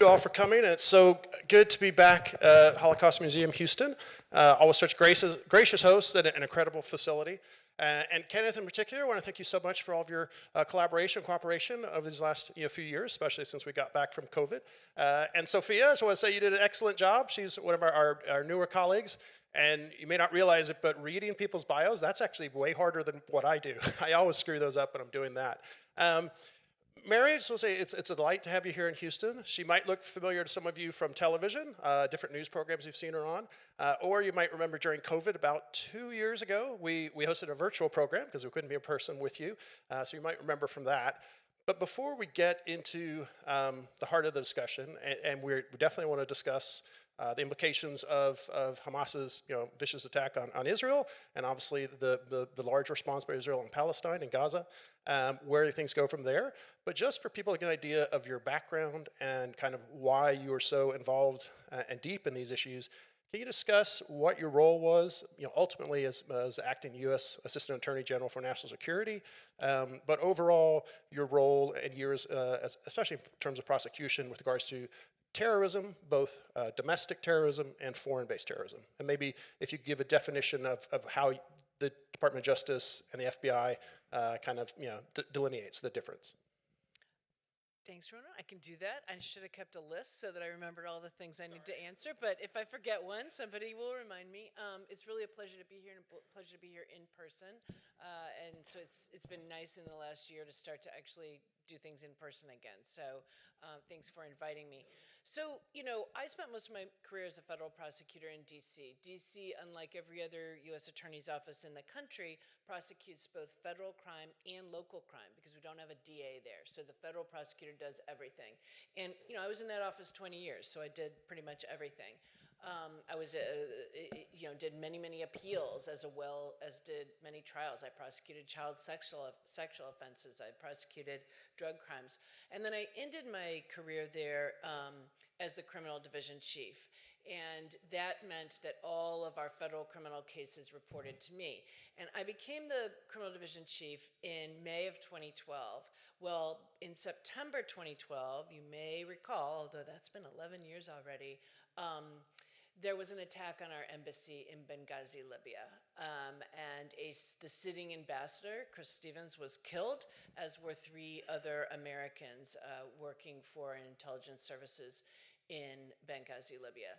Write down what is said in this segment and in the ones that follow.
you all for coming, and it's so good to be back at Holocaust Museum Houston. Always such gracious hosts and an incredible facility. And Kenneth in particular, I want to thank you so much for all of your collaboration and cooperation over these last few years, especially since we got back from COVID. And Sophia, I just want to say you did an excellent job. She's one of our newer colleagues. And you may not realize it, but reading people's bios, that's actually way harder than what I do. I always screw those up when I'm doing that. Mary, I just want to say it's a delight to have you here in Houston. She might look familiar to some of you from television, different news programs you've seen her on, or you might remember during COVID about 2 years ago, we hosted a virtual program because we couldn't be in person with you, so you might remember from that. But before we get into the heart of the discussion, and we definitely want to discuss the implications of Hamas's vicious attack on Israel, and obviously the large response by Israel in Palestine and Gaza, where things go from there. But just for people to get an idea of your background and kind of why you are so involved and deep in these issues, can you discuss what your role was, ultimately as acting U.S. Assistant Attorney General for National Security, but overall your role and years, especially in terms of prosecution with regards to terrorism, both domestic terrorism and foreign-based terrorism. And maybe if you give a definition of how the Department of Justice and the FBI kind of delineates the difference. Thanks, Ronan. I can do that. I should have kept a list so that I remembered all the things I need to answer. But if I forget one, somebody will remind me. It's really a pleasure to be here and a pleasure to be here in person. And so it's been nice in the last year to start to actually do things in person again. So thanks for inviting me. So, I spent most of my career as a federal prosecutor in D.C. D.C., unlike every other U.S. Attorney's Office in the country, prosecutes both federal crime and local crime because we don't have a DA there. So the federal prosecutor does everything. And, I was in that office 20 years, so I did pretty much everything. I was, did many appeals as well as did many trials. I prosecuted child sexual offenses. I prosecuted drug crimes. And then I ended my career there as the criminal division chief. And that meant that all of our federal criminal cases reported to me. And I became the criminal division chief in May of 2012. Well, in September 2012, you may recall, although that's been 11 years already, there was an attack on our embassy in Benghazi, Libya. And the sitting ambassador, Chris Stevens, was killed, as were 3 other Americans working for intelligence services in Benghazi, Libya.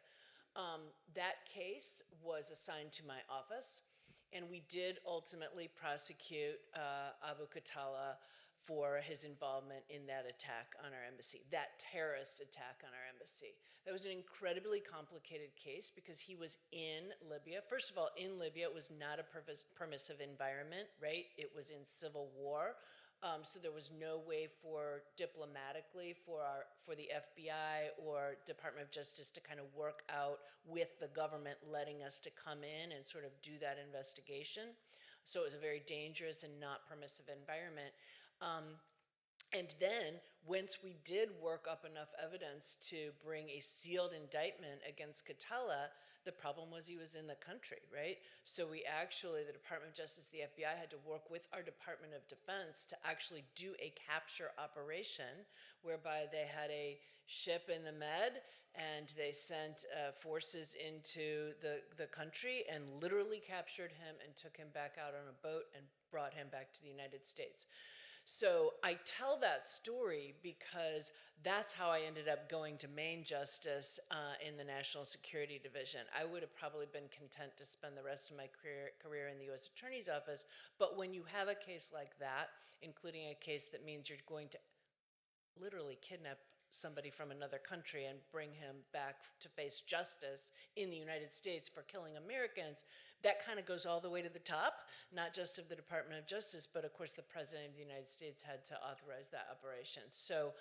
That case was assigned to my office, and we did ultimately prosecute Abu Khatallah for his involvement in that attack on our embassy, that terrorist attack on our embassy. That was an incredibly complicated case because he was in Libya. First of all, in Libya, it was not a permissive environment, right? It was in civil war. So there was no way diplomatically for the FBI or Department of Justice to kind of work out with the government letting us to come in and sort of do that investigation. So it was a very dangerous and not permissive environment. And then, once we did work up enough evidence to bring a sealed indictment against Khatallah, the problem was he was in the country, right? So the Department of Justice, the FBI, had to work with our Department of Defense to actually do a capture operation whereby they had a ship in the Med and they sent forces into the country and literally captured him and took him back out on a boat and brought him back to the United States. So I tell that story because that's how I ended up going to Main Justice in the National Security Division. I would have probably been content to spend the rest of my career in the U.S. Attorney's Office, but when you have a case like that, including a case that means you're going to literally kidnap somebody from another country and bring him back to face justice in the United States for killing Americans, that kind of goes all the way to the top, not just of the Department of Justice, but of course the President of the United States had to authorize that operation. So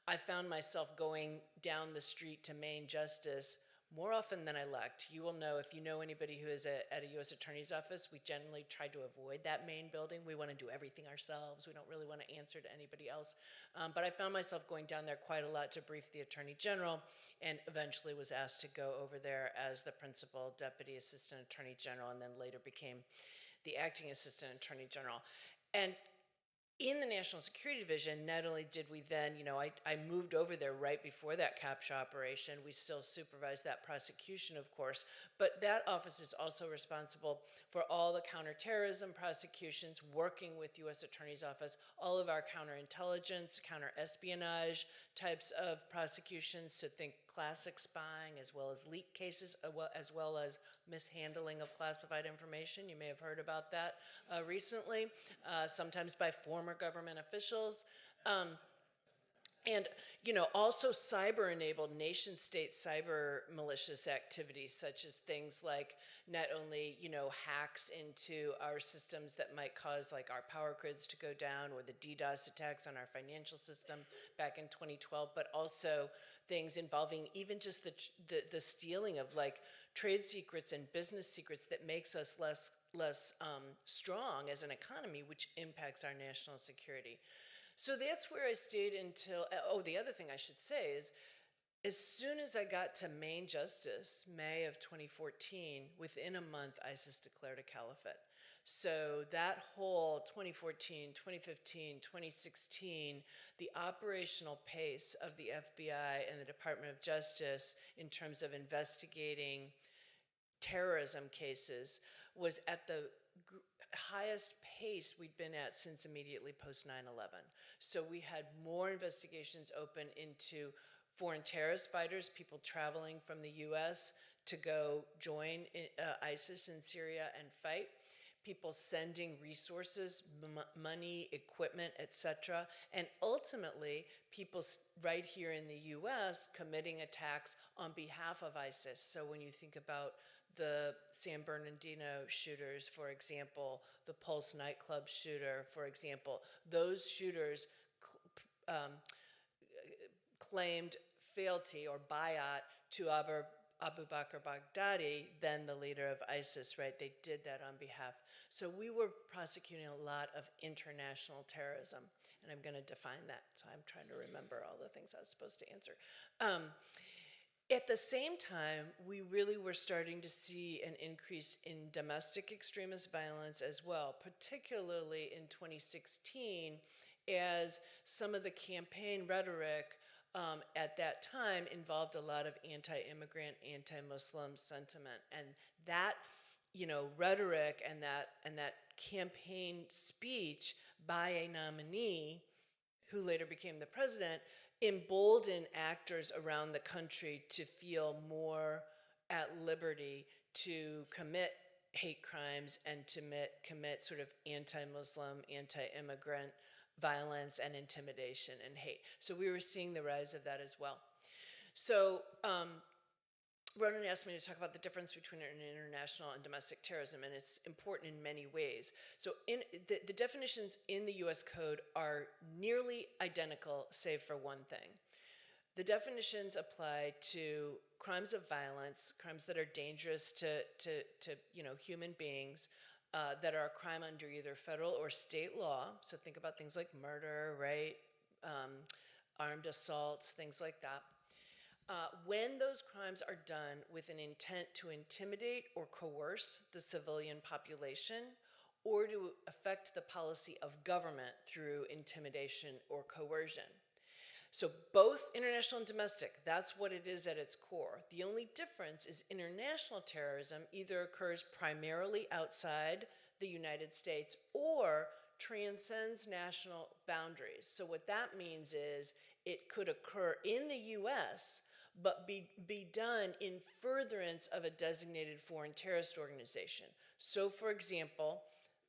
I found myself going down the street to Main Justice more often than I liked. You will know, if you know anybody who is at a U.S. Attorney's Office, we generally try to avoid that main building. We want to do everything ourselves. We don't really want to answer to anybody else. But I found myself going down there quite a lot to brief the Attorney General, and eventually was asked to go over there as the Principal Deputy Assistant Attorney General, and then later became the Acting Assistant Attorney General. And in the National Security Division, not only did we then, I moved over there right before that capture operation. We still supervise that prosecution, of course, but that office is also responsible for all the counterterrorism prosecutions, working with U.S. Attorney's Office, all of our counterintelligence, counterespionage types of prosecutions. So think classic spying, as well as leak cases, as well as mishandling of classified information. You may have heard about that recently, sometimes by former government officials. And, also cyber-enabled nation-state cyber malicious activities, such as things like not only, hacks into our systems that might cause like our power grids to go down, or the DDoS attacks on our financial system back in 2012, but also things involving even just the stealing of like trade secrets and business secrets that makes us less strong as an economy, which impacts our national security. So that's where I stayed until, the other thing I should say is, as soon as I got to Main Justice, May of 2014, within a month, ISIS declared a caliphate. So that whole 2014, 2015, 2016, the operational pace of the FBI and the Department of Justice in terms of investigating terrorism cases was at the highest pace we'd been at since immediately post 9/11. So we had more investigations open into foreign terrorist fighters, people traveling from the U.S. to go join ISIS in Syria and fight, people sending resources, money, equipment, etc., and ultimately people right here in the U.S. committing attacks on behalf of ISIS. So when you think about the San Bernardino shooters, for example, the Pulse nightclub shooter, for example, those shooters claimed fealty or bayat to Abu Bakr Baghdadi, then the leader of ISIS, right? They did that on behalf. So we were prosecuting a lot of international terrorism, and I'm going to define that, so I'm trying to remember all the things I was supposed to answer. At the same time, we really were starting to see an increase in domestic extremist violence as well, particularly in 2016, as some of the campaign rhetoric at that time involved a lot of anti-immigrant, anti-Muslim sentiment. And that, rhetoric and that campaign speech by a nominee who later became the president embolden actors around the country to feel more at liberty to commit hate crimes and to commit sort of anti-Muslim, anti-immigrant violence and intimidation and hate. So we were seeing the rise of that as well. So Ronan asked me to talk about the difference between international and domestic terrorism, and it's important in many ways. So the definitions in the U.S. Code are nearly identical, save for one thing. The definitions apply to crimes of violence, crimes that are dangerous to human beings, that are a crime under either federal or state law. So think about things like murder, rape, armed assaults, things like that. When those crimes are done with an intent to intimidate or coerce the civilian population, or to affect the policy of government through intimidation or coercion. So both international and domestic, that's what it is at its core. The only difference is international terrorism either occurs primarily outside the United States or transcends national boundaries. So what that means is it could occur in the U.S., but be done in furtherance of a designated foreign terrorist organization. So, for example,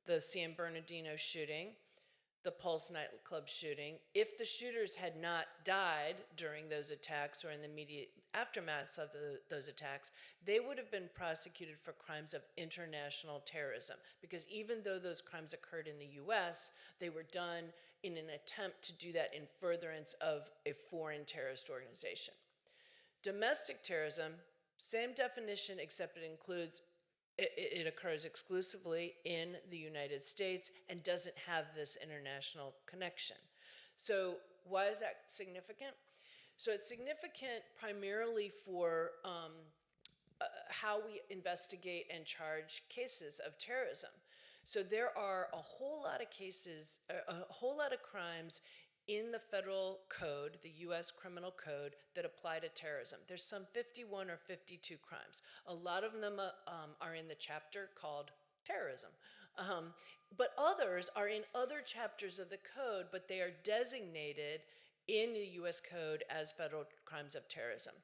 the San Bernardino shooting, the Pulse nightclub shooting, if the shooters had not died during those attacks or in the immediate aftermath of those attacks, they would have been prosecuted for crimes of international terrorism, because even though those crimes occurred in the U.S., they were done in an attempt to do that in furtherance of a foreign terrorist organization. Domestic terrorism, same definition, except it occurs exclusively in the United States and doesn't have this international connection. So why is that significant? So it's significant primarily for how we investigate and charge cases of terrorism. So there are a whole lot of cases, a whole lot of crimes in the federal code, the U.S. criminal code, that apply to terrorism. There's some 51 or 52 crimes. A lot of them are in the chapter called terrorism. But others are in other chapters of the code, but they are designated in the U.S. code as federal crimes of terrorism.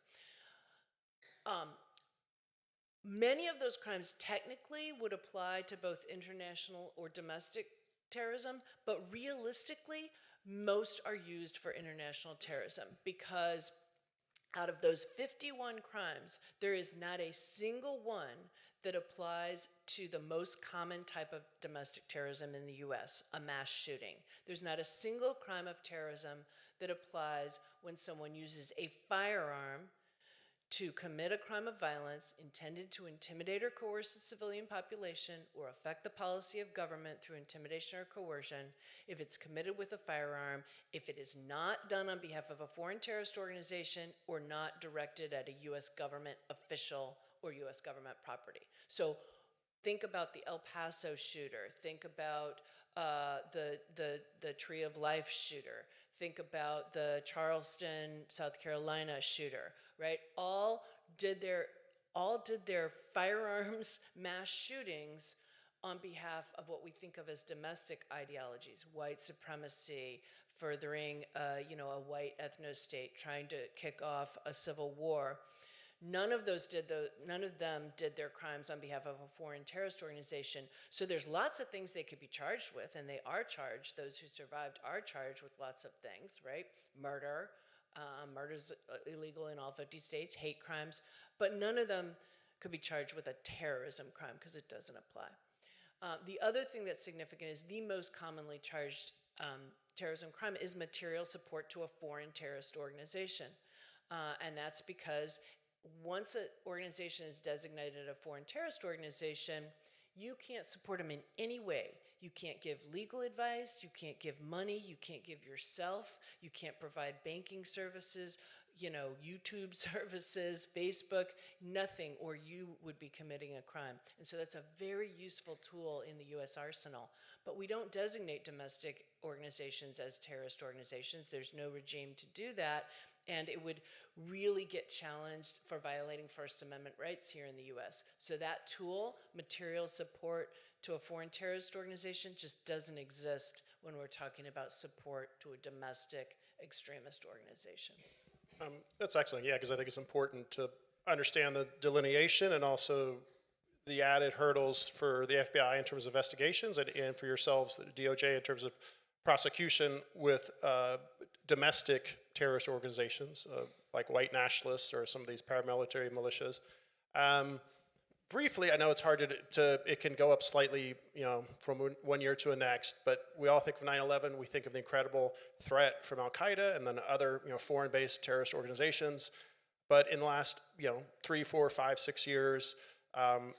Many of those crimes technically would apply to both international or domestic terrorism, but realistically, most are used for international terrorism, because out of those 51 crimes, there is not a single one that applies to the most common type of domestic terrorism in the US, a mass shooting. There's not a single crime of terrorism that applies when someone uses a firearm to commit a crime of violence intended to intimidate or coerce the civilian population or affect the policy of government through intimidation or coercion, if it's committed with a firearm, if it is not done on behalf of a foreign terrorist organization or not directed at a U.S. government official or U.S. government property. So think about the El Paso shooter. Think about the Tree of Life shooter. Think about the Charleston, South Carolina shooter, right? All did their firearms mass shootings on behalf of what we think of as domestic ideologies, white supremacy, furthering a white ethno-state, trying to kick off a civil war. None of them did their crimes on behalf of a foreign terrorist organization. So there's lots of things they could be charged with, and they are charged. Those who survived are charged with lots of things, right? Murder. Murder's illegal in all 50 states, hate crimes, but none of them could be charged with a terrorism crime because it doesn't apply. The other thing that's significant is the most commonly charged terrorism crime is material support to a foreign terrorist organization. And that's because once an organization is designated a foreign terrorist organization, you can't support them in any way. You can't give legal advice, you can't give money, you can't give yourself, you can't provide banking services, YouTube services, Facebook, nothing, or you would be committing a crime. And so that's a very useful tool in the U.S. arsenal. But we don't designate domestic organizations as terrorist organizations. There's no regime to do that. And it would really get challenged for violating First Amendment rights here in the U.S. So that tool, material support to a foreign terrorist organization, just doesn't exist when we're talking about support to a domestic extremist organization. That's excellent, yeah, because I think it's important to understand the delineation and also the added hurdles for the FBI in terms of investigations and for yourselves, the DOJ, in terms of prosecution with domestic terrorist organizations like white nationalists or some of these paramilitary militias. Briefly, I know it's hard it can go up slightly, from one year to the next, but we all think of 9/11, we think of the incredible threat from Al-Qaeda and then other, foreign-based terrorist organizations. But in the last, 3, 4, 5, 6 years,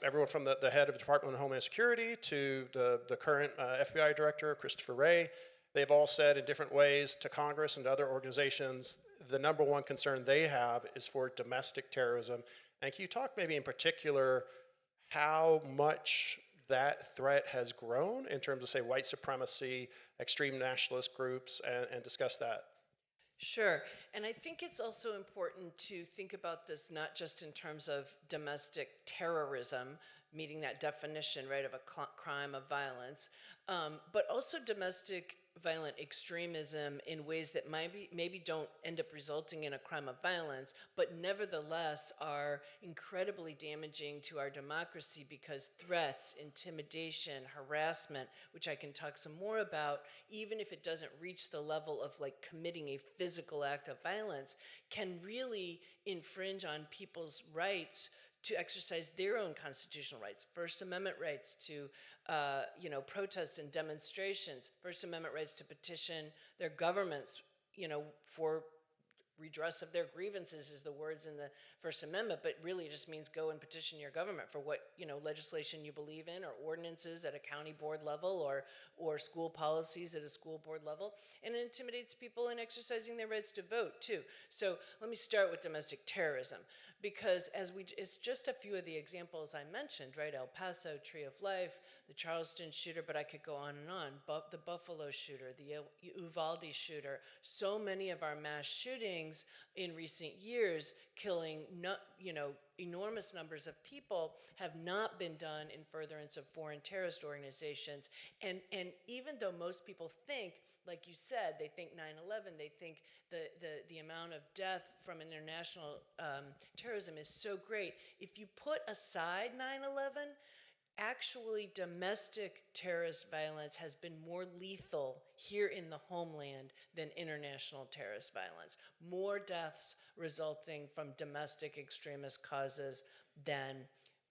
everyone from the head of the Department of Homeland Security to the current FBI director, Christopher Wray, they've all said in different ways to Congress and to other organizations, the number one concern they have is for domestic terrorism. And can you talk maybe in particular how much that threat has grown in terms of, say, white supremacy, extreme nationalist groups, and discuss that? Sure. And I think it's also important to think about this not just in terms of domestic terrorism, meeting that definition, right, of a crime of violence, but also domestic violent extremism in ways that maybe don't end up resulting in a crime of violence, but nevertheless are incredibly damaging to our democracy because threats, intimidation, harassment, which I can talk some more about, even if it doesn't reach the level of like committing a physical act of violence, can really infringe on people's rights to exercise their own constitutional rights, First Amendment rights to protest and demonstrations, First Amendment rights to petition their governments, for redress of their grievances is the words in the First Amendment, but really just means go and petition your government for what, legislation you believe in, or ordinances at a county board level, or school policies at a school board level. And it intimidates people in exercising their rights to vote too. So let me start with domestic terrorism, because it's just a few of the examples I mentioned, right? El Paso, Tree of Life, the Charleston shooter, but I could go on and on. The Buffalo shooter, the Uvalde shooter. So many of our mass shootings in recent years, killing enormous numbers of people, have not been done in furtherance of foreign terrorist organizations. And even though most people think, like you said, they think 9/11, they think the amount of death from international terrorism is so great. If you put aside 9/11, actually domestic terrorist violence has been more lethal here in the homeland than international terrorist violence. More deaths resulting from domestic extremist causes than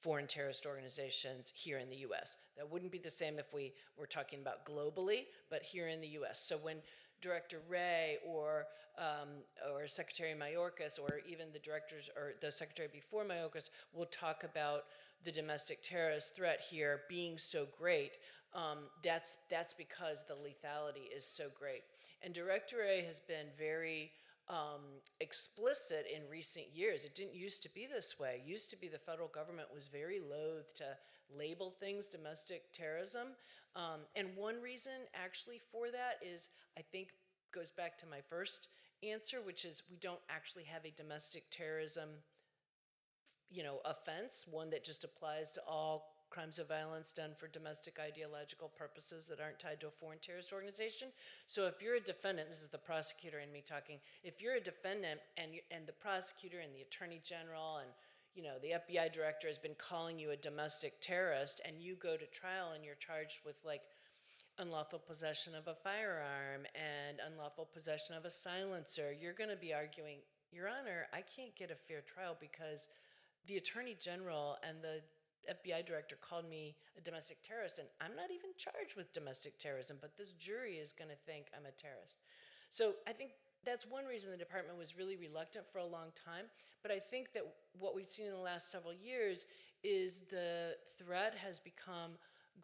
foreign terrorist organizations here in the U.S. That wouldn't be the same if we were talking about globally, but here in the U.S. So when Director Wray or Secretary Mayorkas, or even the directors or the secretary before Mayorkas, will talk about the domestic terrorist threat here being so great, that's because the lethality is so great. And Director Wray has been very explicit in recent years. It didn't used to be this way. It used to be the federal government was very loath to label things domestic terrorism. And one reason actually for that is, I think, goes back to my first answer, which is we don't actually have a domestic terrorism offense, one that just applies to all crimes of violence done for domestic ideological purposes that aren't tied to a foreign terrorist organization. So if you're a defendant, this is the prosecutor and me talking, if you're a defendant and the prosecutor and the attorney general and the FBI director has been calling you a domestic terrorist, and you go to trial and you're charged with unlawful possession of a firearm and unlawful possession of a silencer, you're going to be arguing, Your Honor, I can't get a fair trial because the attorney general and the FBI director called me a domestic terrorist, and I'm not even charged with domestic terrorism, but this jury is going to think I'm a terrorist. So I think that's one reason the department was really reluctant for a long time. But I think that what we've seen in the last several years is the threat has become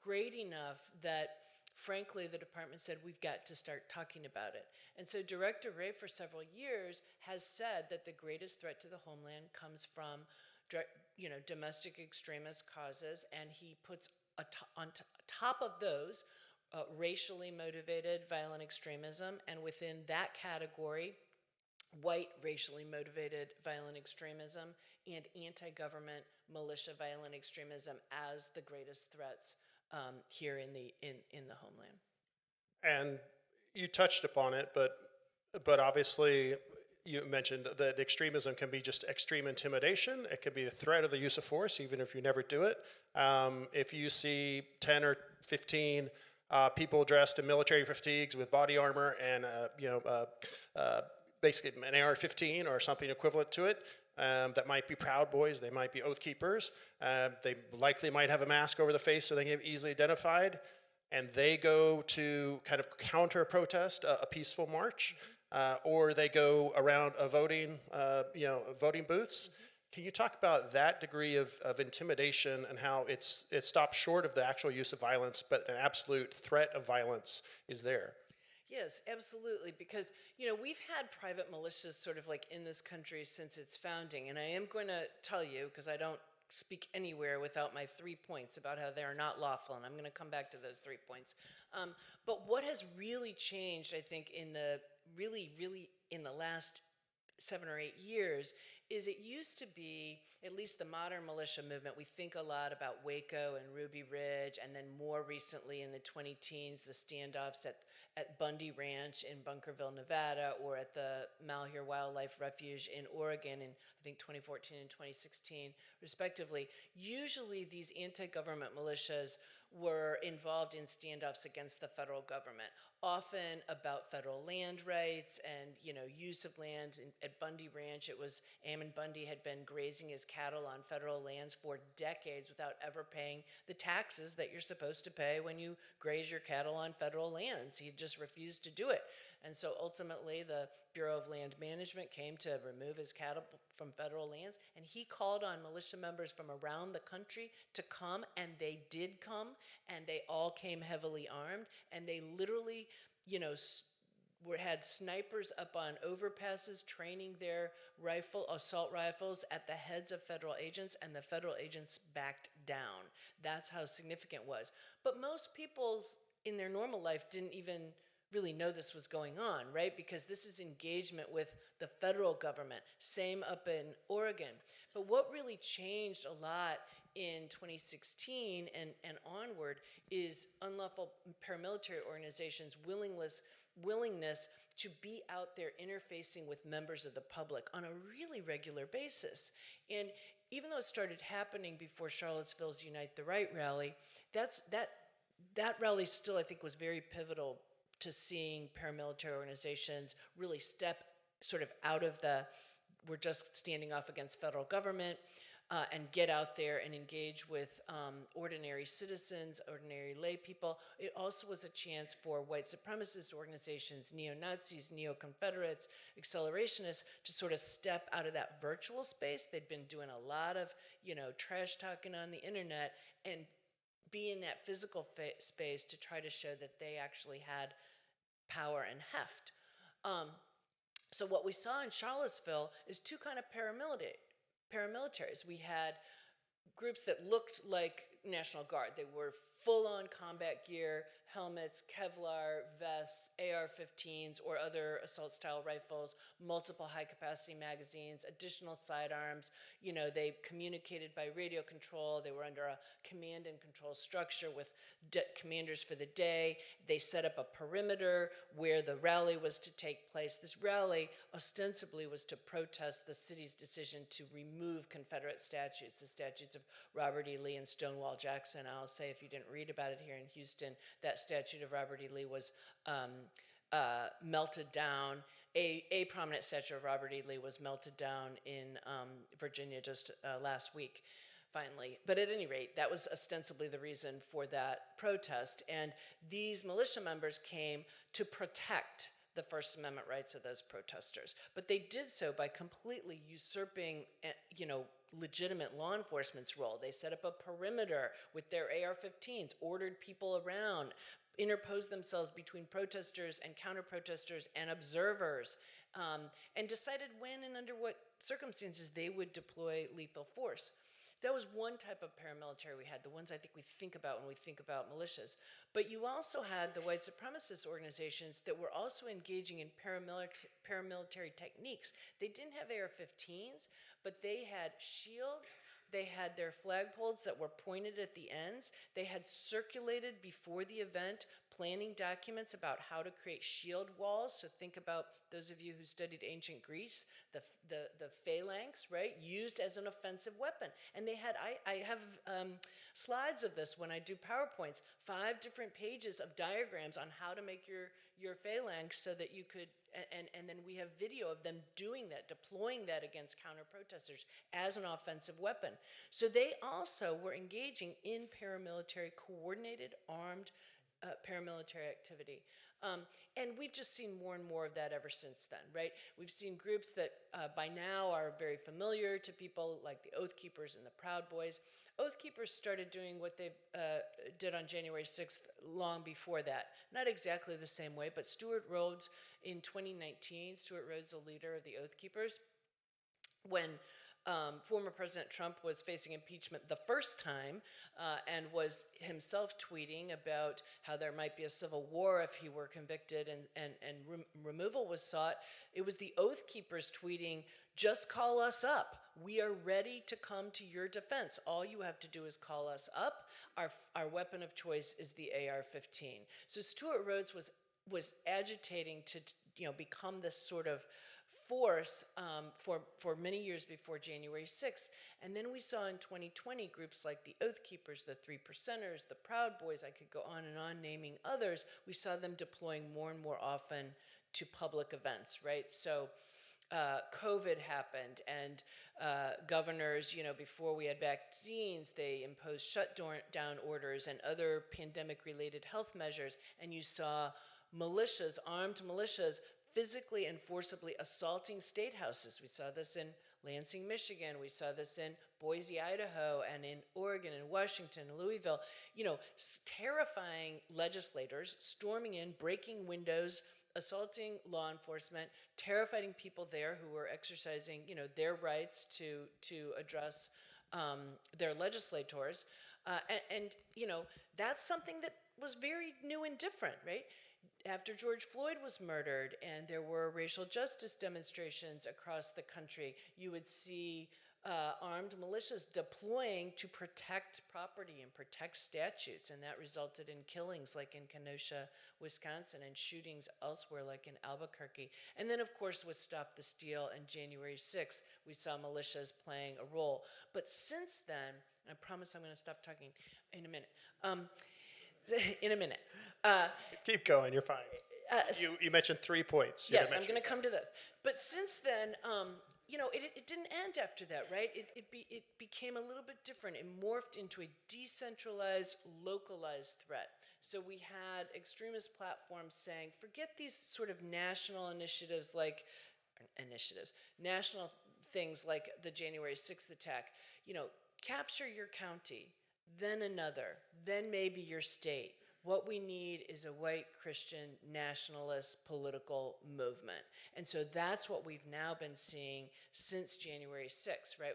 great enough that, frankly, the department said, we've got to start talking about it. And so Director Wray, for several years, has said that the greatest threat to the homeland comes from domestic extremist causes, and he puts on top of those racially motivated violent extremism, and within that category, white racially motivated violent extremism and anti-government militia violent extremism as the greatest threats here in the homeland. And you touched upon it, but obviously you mentioned that extremism can be just extreme intimidation. It can be the threat of the use of force, even if you never do it. If you see 10 or 15 people dressed in military fatigues with body armor and basically an AR-15 or something equivalent to it, that might be Proud Boys, they might be Oath Keepers, they likely might have a mask over the face so they can be easily identified, and they go to kind of counter protest a peaceful march, or they go around a voting booths. Can you talk about that degree of intimidation and how it stops short of the actual use of violence, but an absolute threat of violence is there? Yes, absolutely, because we've had private militias sort of in this country since its founding, and I am going to tell you, because I don't speak anywhere without my 3 points about how they are not lawful, and I'm going to come back to those 3 points. But what has really changed, I think, in the last 7 or 8 years is it used to be, at least the modern militia movement, we think a lot about Waco and Ruby Ridge, and then more recently in the 2010s, the standoffs at Bundy Ranch in Bunkerville, Nevada, or at the Malheur Wildlife Refuge in Oregon in, I think, 2014 and 2016, respectively. Usually these anti-government militias were involved in standoffs against the federal government. often about federal land rights and, use of land. At Bundy Ranch, it was Ammon Bundy had been grazing his cattle on federal lands for decades without ever paying the taxes that you're supposed to pay when you graze your cattle on federal lands. He just refused to do it. And so ultimately, the Bureau of Land Management came to remove his cattle from federal lands, and he called on militia members from around the country to come, and they did come, and they all came heavily armed, and they literally, had snipers up on overpasses training their assault rifles at the heads of federal agents, and the federal agents backed down. That's how significant it was. But most people in their normal life didn't even really know this was going on, right? Because this is engagement with the federal government. Same up in Oregon. But what really changed a lot in 2016 and onward is unlawful paramilitary organizations' willingness to be out there interfacing with members of the public on a really regular basis. And even though it started happening before Charlottesville's Unite the Right rally, that rally still, I think, was very pivotal to seeing paramilitary organizations really step sort of out of we're just standing off against federal government, and get out there and engage with ordinary citizens, ordinary lay people. It also was a chance for white supremacist organizations, neo-Nazis, neo-Confederates, accelerationists to sort of step out of that virtual space. They'd been doing a lot of, trash talking on the internet and be in that physical space to try to show that they actually had power and heft. So what we saw in Charlottesville is two kind of paramilitaries. We had groups that looked like National Guard. They were full-on combat gear, helmets, Kevlar vests, AR-15s or other assault-style rifles, multiple high-capacity magazines, additional sidearms. They communicated by radio control. They were under a command and control structure with commanders for the day. They set up a perimeter where the rally was to take place. This rally ostensibly was to protest the city's decision to remove Confederate statutes, the statutes of Robert E. Lee and Stonewall Jackson. I'll say, if you didn't read about it here in Houston, that statute of Robert E. Lee was melted down. A prominent statue of Robert E. Lee was melted down in Virginia just last week, finally. But at any rate, that was ostensibly the reason for that protest. And these militia members came to protect the First Amendment rights of those protesters. But they did so by completely usurping, legitimate law enforcement's role. They set up a perimeter with their AR-15s, ordered people around, interposed themselves between protesters and counter-protesters and observers, and decided when and under what circumstances they would deploy lethal force. That was one type of paramilitary we had, the ones I think we think about when we think about militias. But you also had the white supremacist organizations that were also engaging in paramilitary techniques. They didn't have AR-15s, but they had shields. They had their flagpoles that were pointed at the ends. They had circulated before the event planning documents about how to create shield walls. So think about those of you who studied ancient Greece, the phalanx, right, used as an offensive weapon. And they had, I have slides of this when I do PowerPoints, 5 different pages of diagrams on how to make your phalanx so that you could, and then we have video of them doing that, deploying that against counter-protesters as an offensive weapon. So they also were engaging in paramilitary, coordinated, armed paramilitary activity. And we've just seen more and more of that ever since then, right? We've seen groups that by now are very familiar to people like the Oath Keepers and the Proud Boys. Oath Keepers started doing what they did on January 6th long before that. Not exactly the same way, but Stuart Rhodes in 2019, Stuart Rhodes, the leader of the Oath Keepers, when former President Trump was facing impeachment the first time and was himself tweeting about how there might be a civil war if he were convicted and removal was sought. It was the Oath Keepers tweeting, "Just call us up. We are ready to come to your defense. All you have to do is call us up. Our weapon of choice is the AR-15. So Stuart Rhodes was agitating to become this sort of force for many years before January 6th. And then we saw in 2020 groups like the Oath Keepers, the Three Percenters, the Proud Boys, I could go on and on naming others. We saw them deploying more and more often to public events, right? So COVID happened, and governors, before we had vaccines, they imposed shutdown orders and other pandemic-related health measures, and you saw militias, armed militias, physically and forcibly assaulting state houses. We saw this in Lansing, Michigan. We saw this in Boise, Idaho, and in Oregon, and Washington, and Louisville. Terrifying legislators storming in, breaking windows, assaulting law enforcement, terrifying people there who were exercising, their rights to address their legislators. And that's something that was very new and different, right? After George Floyd was murdered and there were racial justice demonstrations across the country, you would see armed militias deploying to protect property and protect statutes, and that resulted in killings like in Kenosha, Wisconsin, and shootings elsewhere like in Albuquerque. And then, of course, with Stop the Steal and January 6th, we saw militias playing a role. But since then, and I promise I'm going to stop talking in a minute, Keep going, you're fine. You mentioned 3 points. Yes, I'm going to come to this. But since then, it didn't end after that, right? It became a little bit different. It morphed into a decentralized, localized threat. So we had extremist platforms saying, forget these sort of national national things like the January 6th attack. Capture your county, then another, then maybe your state. What we need is a white Christian nationalist political movement. And so that's what we've now been seeing since January 6th, right?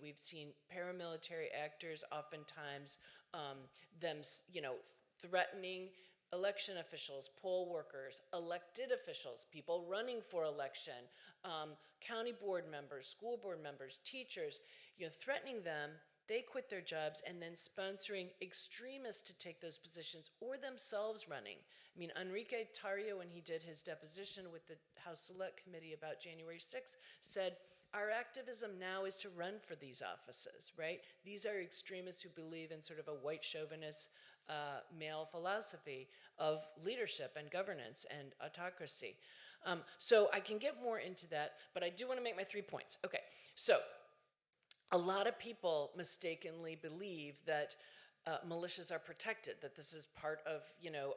We've seen paramilitary actors oftentimes threatening election officials, poll workers, elected officials, people running for election, county board members, school board members, teachers, threatening them. They quit their jobs and then sponsoring extremists to take those positions or themselves running. I mean, Enrique Tarrio, when he did his deposition with the House Select Committee about January 6th, said, our activism now is to run for these offices, right? These are extremists who believe in sort of a white chauvinist male philosophy of leadership and governance and autocracy. So I can get more into that, but I do want to make my 3 points. Okay, so a lot of people mistakenly believe that militias are protected, that this is part of,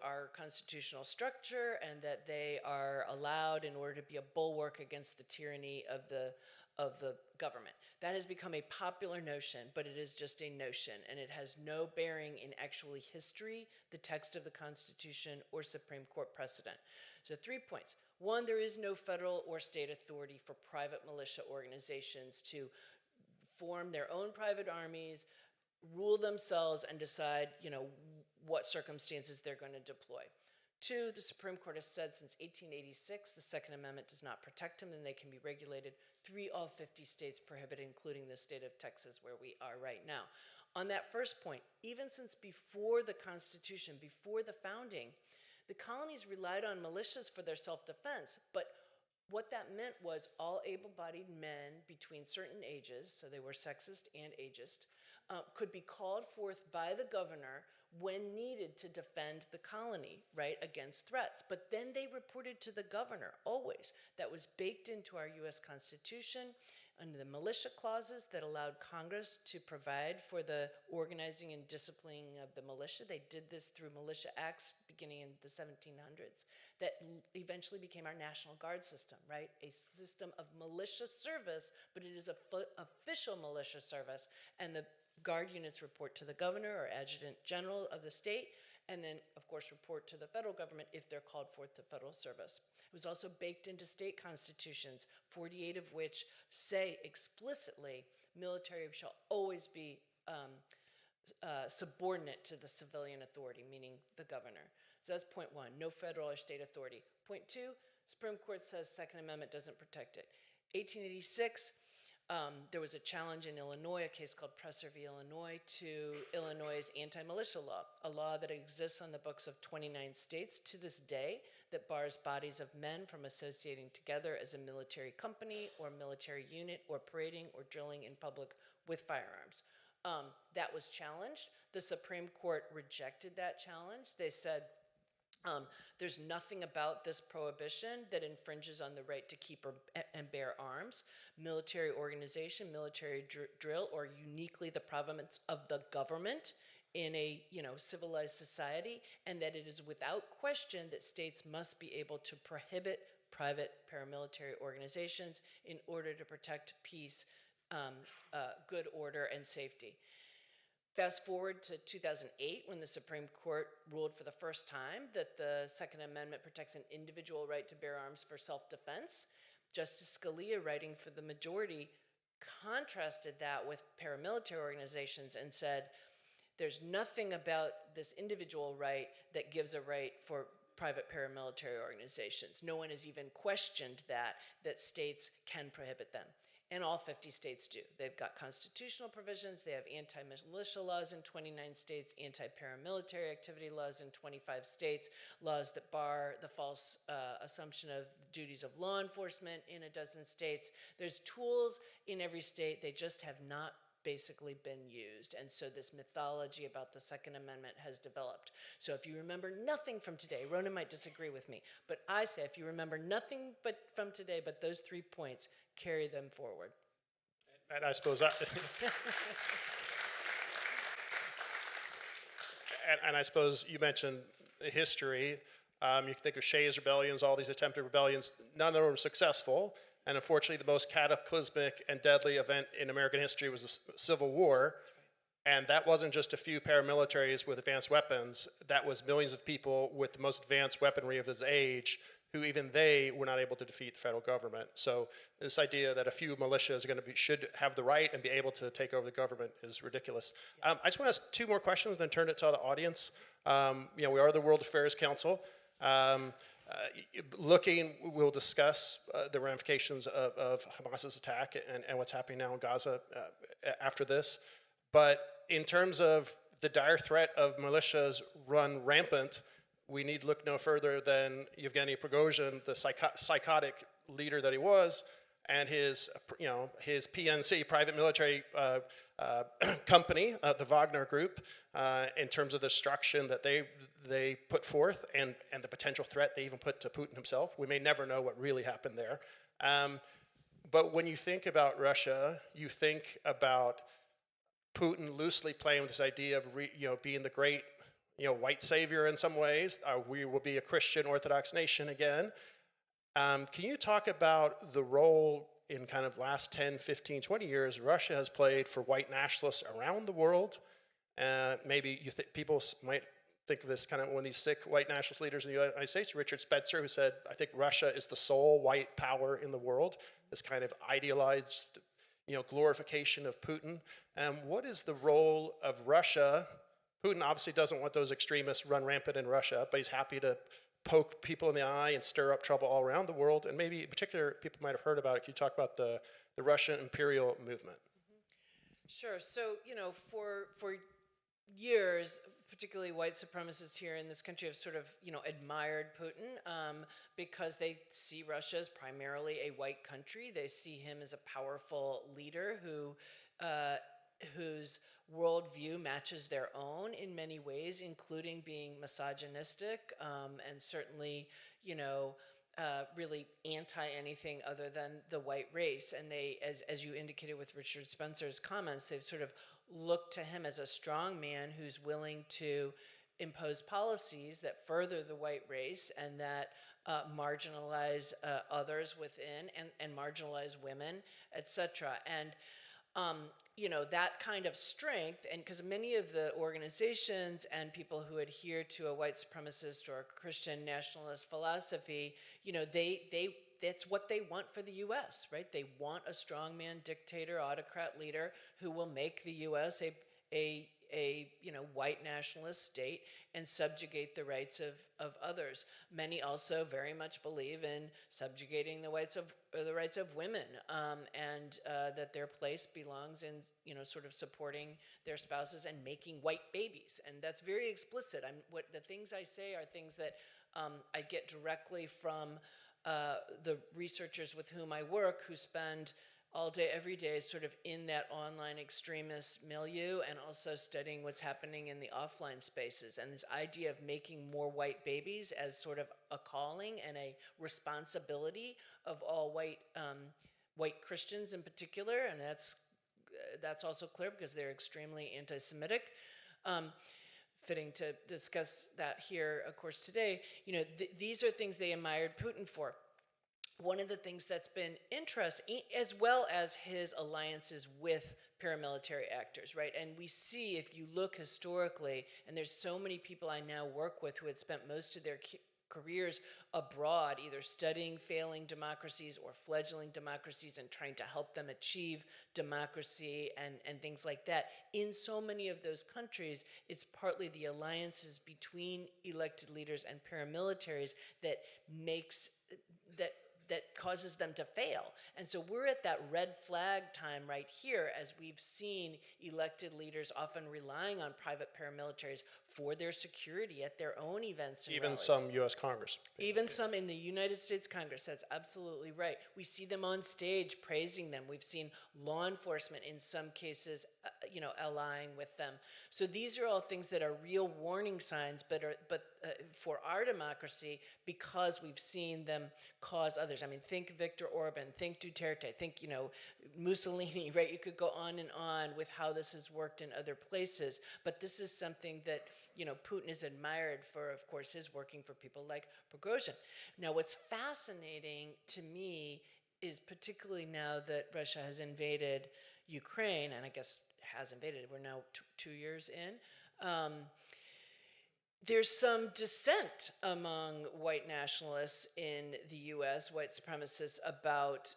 our constitutional structure, and that they are allowed in order to be a bulwark against the tyranny of the government. That has become a popular notion, but it is just a notion, and it has no bearing in actually history, the text of the Constitution, or Supreme Court precedent. So 3 points. 1, there is no federal or state authority for private militia organizations to form their own private armies, rule themselves, and decide, what circumstances they're going to deploy. 2, the Supreme Court has said since 1886 the Second Amendment does not protect them and they can be regulated. 3, all 50 states prohibit, including the state of Texas where we are right now. On that first point, even since before the Constitution, before the founding, the colonies relied on militias for their self-defense, but what that meant was all able-bodied men between certain ages, so they were sexist and ageist, could be called forth by the governor when needed to defend the colony, right, against threats. But then they reported to the governor, always. That was baked into our U.S. Constitution under the militia clauses that allowed Congress to provide for the organizing and disciplining of the militia. They did this through militia acts beginning in the 1700s that eventually became our National Guard system, right? A system of militia service, but it is a official militia service, and the Guard units report to the governor or adjutant general of the state, and then, of course, report to the federal government if they're called forth to federal service. It was also baked into state constitutions, 48 of which say explicitly military shall always be subordinate to the civilian authority, meaning the governor. So that's point 1, no federal or state authority. Point 2, Supreme Court says Second Amendment doesn't protect it. 1886, there was a challenge in Illinois, a case called Presser v. Illinois, to Illinois' anti-militia law, a law that exists on the books of 29 states to this day that bars bodies of men from associating together as a military company or military unit or parading or drilling in public with firearms. That was challenged. The Supreme Court rejected that challenge. They said, there's nothing about this prohibition that infringes on the right to keep and bear arms. Military organization, military drill, or uniquely the province of the government in a civilized society, and that it is without question that states must be able to prohibit private paramilitary organizations in order to protect peace, good order, and safety. Fast forward to 2008, when the Supreme Court ruled for the first time that the Second Amendment protects an individual right to bear arms for self-defense. Justice Scalia, writing for the majority, contrasted that with paramilitary organizations and said, there's nothing about this individual right that gives a right for private paramilitary organizations. No one has even questioned that states can prohibit them. And all 50 states do. They've got constitutional provisions. They have anti-militia laws in 29 states, anti-paramilitary activity laws in 25 states, laws that bar the false assumption of duties of law enforcement in a dozen states. There's tools in every state. They just have not basically been used. And so this mythology about the Second Amendment has developed. So if you remember nothing from today, Rona might disagree with me, but I say if you remember nothing but from today but those 3 points, carry them forward. And I suppose and I suppose you mentioned history. You can think of Shays rebellions, all these attempted rebellions. None of them were successful. And unfortunately, the most cataclysmic and deadly event in American history was the Civil War. And that wasn't just a few paramilitaries with advanced weapons. That was millions of people with the most advanced weaponry of this age who even they were not able to defeat the federal government. So this idea that a few militias should have the right and be able to take over the government is ridiculous. I just want to ask 2 more questions, then turn it to the audience. We are the World Affairs Council. We'll discuss the ramifications of Hamas's attack and what's happening now in Gaza after this. But in terms of the dire threat of militias run rampant, we need look no further than Yevgeny Prigozhin, the psychotic leader that he was, and his PNC, private military company, the Wagner Group, in terms of the destruction that they put forth and the potential threat they even put to Putin himself. We may never know what really happened there. But when you think about Russia, you think about Putin loosely playing with this idea of being the great white savior in some ways. We will be a Christian Orthodox nation again. Can you talk about the role in kind of last 10, 15, 20 years Russia has played for white nationalists around the world? Maybe people might think of this kind of one of these sick white nationalist leaders in the United States, Richard Spencer, who said, I think Russia is the sole white power in the world, this kind of idealized glorification of Putin. What is the role of Russia? Putin obviously doesn't want those extremists run rampant in Russia, but he's happy to poke people in the eye and stir up trouble all around the world. And maybe in particular, people might have heard about it. Can you talk about the Russian imperial movement? Sure. So, for years, particularly white supremacists here in this country have sort of, admired Putin because they see Russia as primarily a white country. They see him as a powerful leader whose worldview matches their own in many ways, including being misogynistic and certainly, really anti anything other than the white race. And they, as you indicated with Richard Spencer's comments, they've sort of looked to him as a strong man who's willing to impose policies that further the white race and that marginalize others within and marginalize women, etc. And that kind of strength, and because many of the organizations and people who adhere to a white supremacist or a Christian nationalist philosophy, that's what they want for the U.S., right? They want a strongman dictator, autocrat leader who will make the U.S. a white nationalist state and subjugate the rights of others. Many also very much believe in subjugating the rights of women, and that their place belongs in sort of supporting their spouses and making white babies. And that's very explicit. What the things I say are things that I get directly from the researchers with whom I work, who spend all day, every day, sort of in that online extremist milieu, and also studying what's happening in the offline spaces. And this idea of making more white babies as sort of a calling and a responsibility of all white Christians in particular, and that's also clear because they're extremely anti-Semitic. Fitting to discuss that here, of course, today. These are things they admired Putin for. One of the things that's been interesting, as well as his alliances with paramilitary actors, right? And we see, if you look historically, and there's so many people I now work with who had spent most of their careers abroad, either studying failing democracies or fledgling democracies and trying to help them achieve democracy and things like that. In so many of those countries, it's partly the alliances between elected leaders and paramilitaries that causes them to fail. And so we're at that red flag time right here, as we've seen elected leaders often relying on private paramilitaries for their security at their own events and Even rallies. some U.S. Congress. Even some in the United States Congress, that's absolutely right. We see them on stage praising them. We've seen law enforcement in some cases, allying with them. So these are all things that are real warning signs, but for our democracy, because we've seen them cause others. I mean, think Viktor Orban, think Duterte, think, Mussolini, right? You could go on and on with how this has worked in other places, but this is something that, Putin is admired for, of course, his working for people like Prigozhin. Now, what's fascinating to me is, particularly now that Russia has invaded Ukraine, and I guess has invaded, we're now 2 years in, there's some dissent among white nationalists in the U.S., white supremacists, about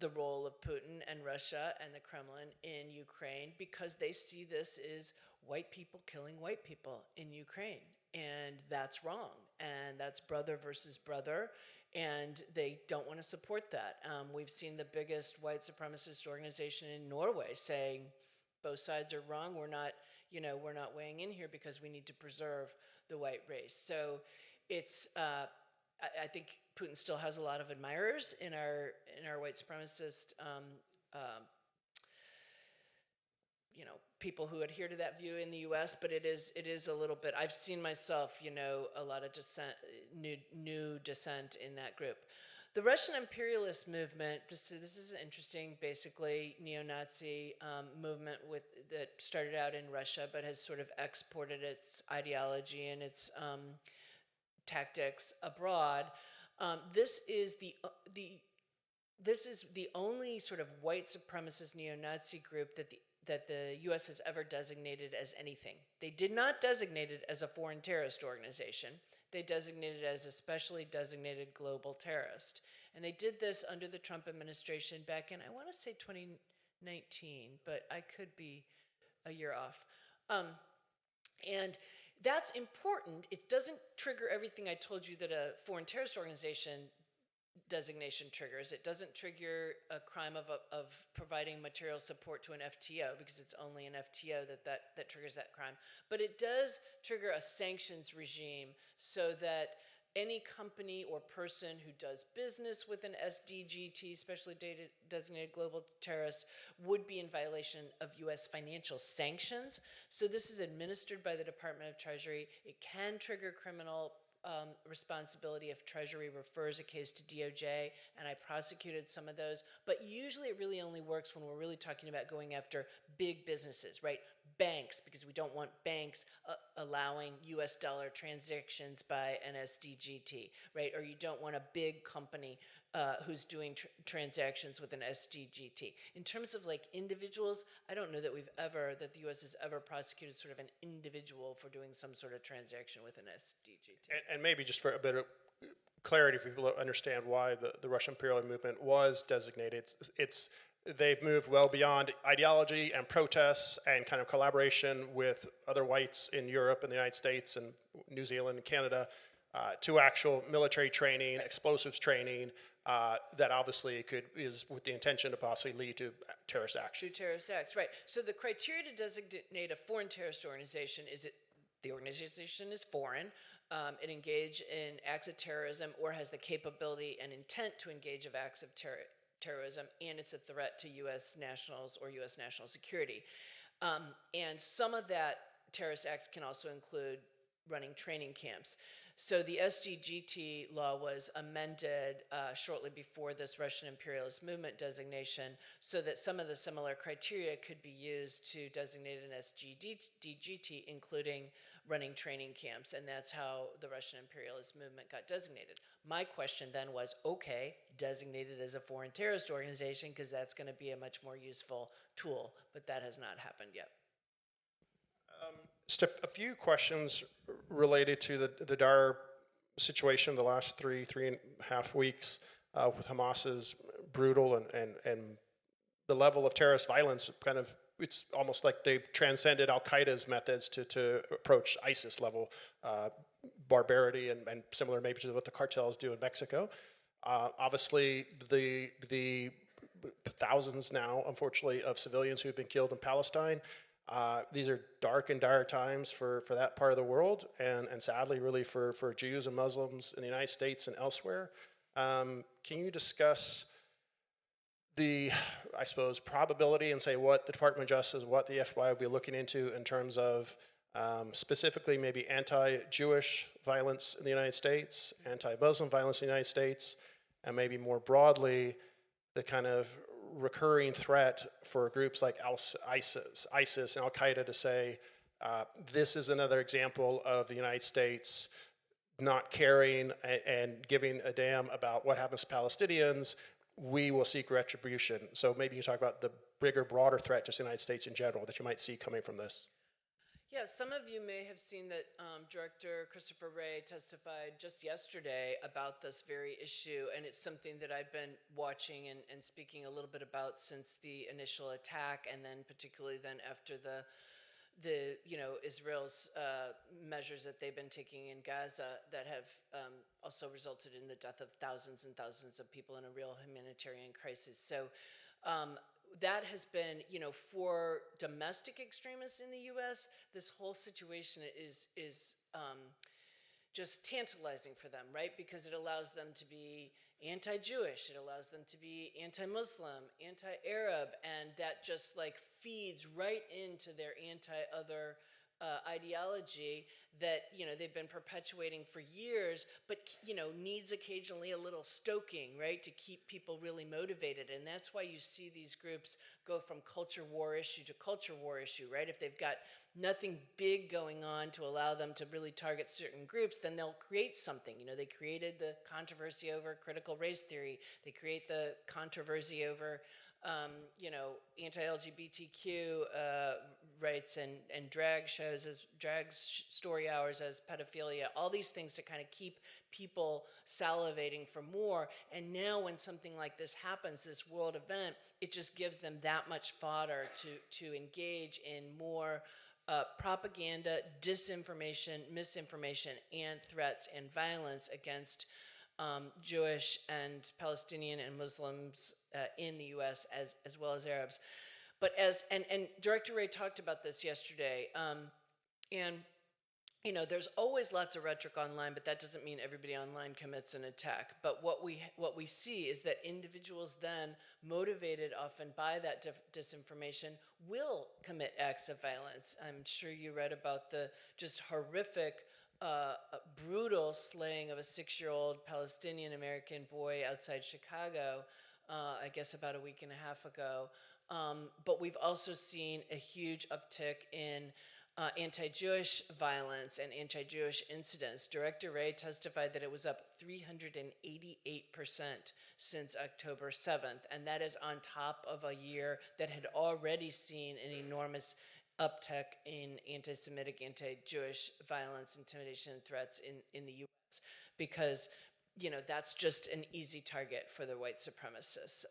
the role of Putin and Russia and the Kremlin in Ukraine, because they see this as white people killing white people in Ukraine. And that's wrong. And that's brother versus brother. And they don't want to support that. We've seen the biggest white supremacist organization in Norway saying both sides are wrong. We're not weighing in here because we need to preserve the white race. So it's, I think Putin still has a lot of admirers in our white supremacist, people who adhere to that view in the U.S., but it is a little bit, I've seen myself, a lot of dissent, new dissent in that group. The Russian imperialist movement, this is an interesting, basically neo-Nazi movement that started out in Russia, but has sort of exported its ideology and its tactics abroad. This is the only sort of white supremacist neo-Nazi group that the U.S. has ever designated as anything. They did not designate it as a foreign terrorist organization. They designated it as a specially designated global terrorist. And they did this under the Trump administration back in, I want to say 2019, but I could be a year off. And that's important. It doesn't trigger everything I told you that a foreign terrorist organization designation triggers. It doesn't trigger a crime of providing material support to an FTO, because it's only an FTO that triggers that crime. But it does trigger a sanctions regime so that any company or person who does business with an SDGT, specially designated global terrorist, would be in violation of U.S. financial sanctions. So this is administered by the Department of Treasury. It can trigger criminal responsibility if Treasury refers a case to DOJ, and I prosecuted some of those. But usually it really only works when we're really talking about going after big businesses, right? Banks, because we don't want banks allowing US dollar transactions by an SDGT, right? Or you don't want a big company who's doing transactions with an SDGT. In terms of like individuals, I don't know that the U.S. has ever prosecuted sort of an individual for doing some sort of transaction with an SDGT. And maybe just for a bit of clarity for people to understand why the Russian imperial movement was designated, they've moved well beyond ideology and protests and kind of collaboration with other whites in Europe and the United States and New Zealand and Canada to actual military training, explosives training, that obviously is with the intention to possibly lead to terrorist action. To terrorist acts, right. So the criteria to designate a foreign terrorist organization is the organization is foreign, It engage in acts of terrorism or has the capability and intent to engage of acts of terrorism, and it's a threat to U.S. nationals or U.S. national security. And some of that terrorist acts can also include running training camps. So the SGGT law was amended shortly before this Russian imperialist movement designation so that some of the similar criteria could be used to designate an SGDGT, including running training camps, and that's how the Russian imperialist movement got designated. My question then was, okay, designated as a foreign terrorist organization, because that's going to be a much more useful tool, but that has not happened yet. Just a few questions related to the dire situation the last three and a half weeks with Hamas's brutal and the level of terrorist violence. Kind of, it's almost like they've transcended Al-Qaeda's methods to approach ISIS level barbarity and similar maybe to what the cartels do in Mexico. Obviously, the thousands now, unfortunately, of civilians who've been killed in Palestine. These are dark and dire times for that part of the world, and sadly, really for Jews and Muslims in the United States and elsewhere. Can you discuss the, I suppose, probability and say what the Department of Justice, what the FBI will be looking into in terms of specifically maybe anti-Jewish violence in the United States, anti-Muslim violence in the United States, and maybe more broadly, the kind of recurring threat for groups like ISIS and Al-Qaeda to say, this is another example of the United States not caring and giving a damn about what happens to Palestinians. We will seek retribution. So maybe you talk about the bigger, broader threat to the United States in general that you might see coming from this. Yeah, some of you may have seen that Director Christopher Wray testified just yesterday about this very issue, and it's something that I've been watching and speaking a little bit about since the initial attack, and then particularly then after the Israel's measures that they've been taking in Gaza that have also resulted in the death of thousands and thousands of people in a real humanitarian crisis. So that has been, for domestic extremists in the U.S., this whole situation is just tantalizing for them, right? Because it allows them to be anti-Jewish, it allows them to be anti-Muslim, anti-Arab, and that just like feeds right into their anti-other ideology that they've been perpetuating for years, but needs occasionally a little stoking, right, to keep people really motivated. And that's why you see these groups go from culture war issue to culture war issue, right? If they've got nothing big going on to allow them to really target certain groups, then they'll create something. They created the controversy over critical race theory. They create the controversy over anti-LGBTQ rights and drag shows as story hours as pedophilia, all these things to kind of keep people salivating for more. And now when something like this happens, this world event, it just gives them that much fodder to engage in more propaganda, disinformation, misinformation, and threats and violence against Jewish and Palestinian and Muslims in the U.S. as well as Arabs. But and Director Wray talked about this yesterday, and there's always lots of rhetoric online, but that doesn't mean everybody online commits an attack. But what we see is that individuals then, motivated often by that disinformation, will commit acts of violence. I'm sure you read about the just horrific, brutal slaying of a 6-year-old Palestinian American boy outside Chicago, I guess about a week and a half ago. But we've also seen a huge uptick in anti-Jewish violence and anti-Jewish incidents. Director Wray testified that it was up 388% since October 7th, and that is on top of a year that had already seen an enormous uptick in anti-Semitic, anti-Jewish violence, intimidation, and threats in the U.S. because that's just an easy target for the white supremacists.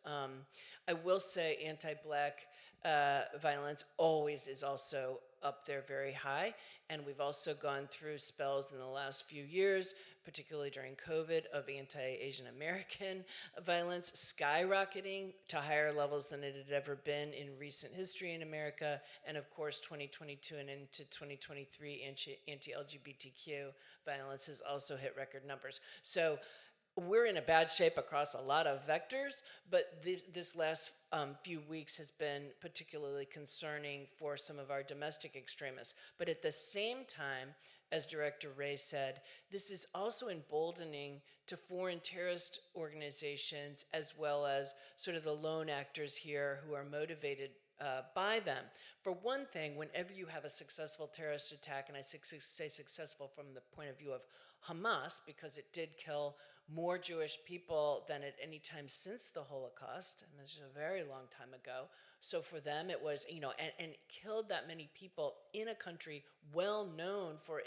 I will say anti-Black violence always is also up there very high. And we've also gone through spells in the last few years, particularly during COVID, of anti-Asian American violence skyrocketing to higher levels than it had ever been in recent history in America. And of course, 2022 and into 2023, anti-LGBTQ violence has also hit record numbers. So we're in a bad shape across a lot of vectors, but this last few weeks has been particularly concerning for some of our domestic extremists. But at the same time, as Director Wray said, this is also emboldening to foreign terrorist organizations as well as sort of the lone actors here who are motivated by them. For one thing, whenever you have a successful terrorist attack, and I say successful from the point of view of Hamas, because it did kill more Jewish people than at any time since the Holocaust, and this is a very long time ago. So for them, it was, and killed that many people in a country well known for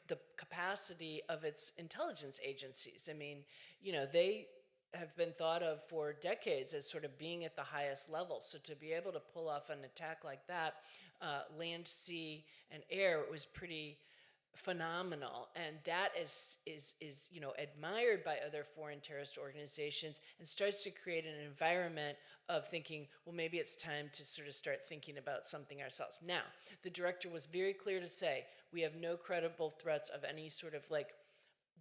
the capacity of its intelligence agencies. I mean, they have been thought of for decades as sort of being at the highest level. So to be able to pull off an attack like that, land, sea, and air, it was pretty phenomenal, and that is admired by other foreign terrorist organizations, and starts to create an environment of thinking, well, maybe it's time to sort of start thinking about something ourselves. Now, the director was very clear to say we have no credible threats of any sort of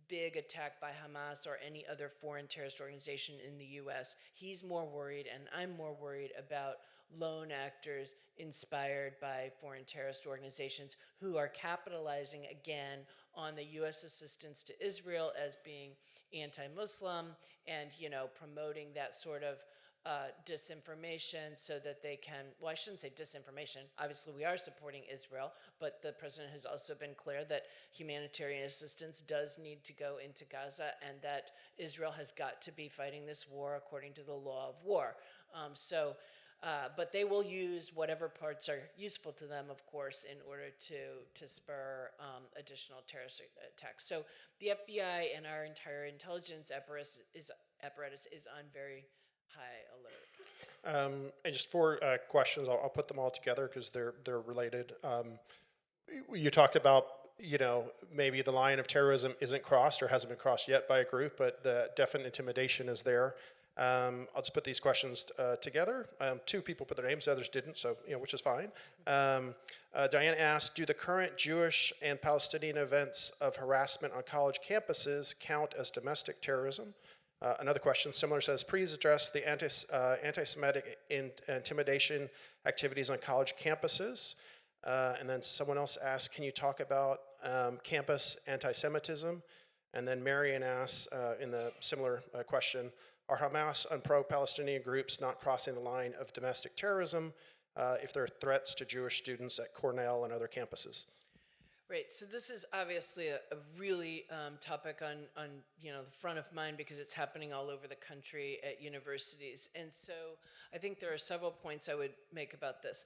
big attack by Hamas or any other foreign terrorist organization in the U.S. He's more worried, and I'm more worried about lone actors inspired by foreign terrorist organizations who are capitalizing again on the U.S. assistance to Israel as being anti-Muslim and, promoting that sort of disinformation so that they can, well, I shouldn't say disinformation. Obviously, we are supporting Israel, but the president has also been clear that humanitarian assistance does need to go into Gaza, and that Israel has got to be fighting this war according to the law of war. But they will use whatever parts are useful to them, of course, in order to spur additional terrorist attacks. So the FBI and our entire intelligence apparatus is on very high alert. And just four questions. I'll put them all together because they're related. You talked about maybe the line of terrorism isn't crossed or hasn't been crossed yet by a group, but the definite intimidation is there. I'll just put these questions together. Two people put their names, the others didn't, so which is fine. Diane asked, do the current Jewish and Palestinian events of harassment on college campuses count as domestic terrorism? Another question similar says, please address the anti-Semitic intimidation activities on college campuses. And then someone else asked, can you talk about campus anti-Semitism? And then Marion asks in the similar question, are Hamas and pro-Palestinian groups not crossing the line of domestic terrorism if there are threats to Jewish students at Cornell and other campuses? Right. So this is obviously a really topic on the front of mind because it's happening all over the country at universities. And so I think there are several points I would make about this.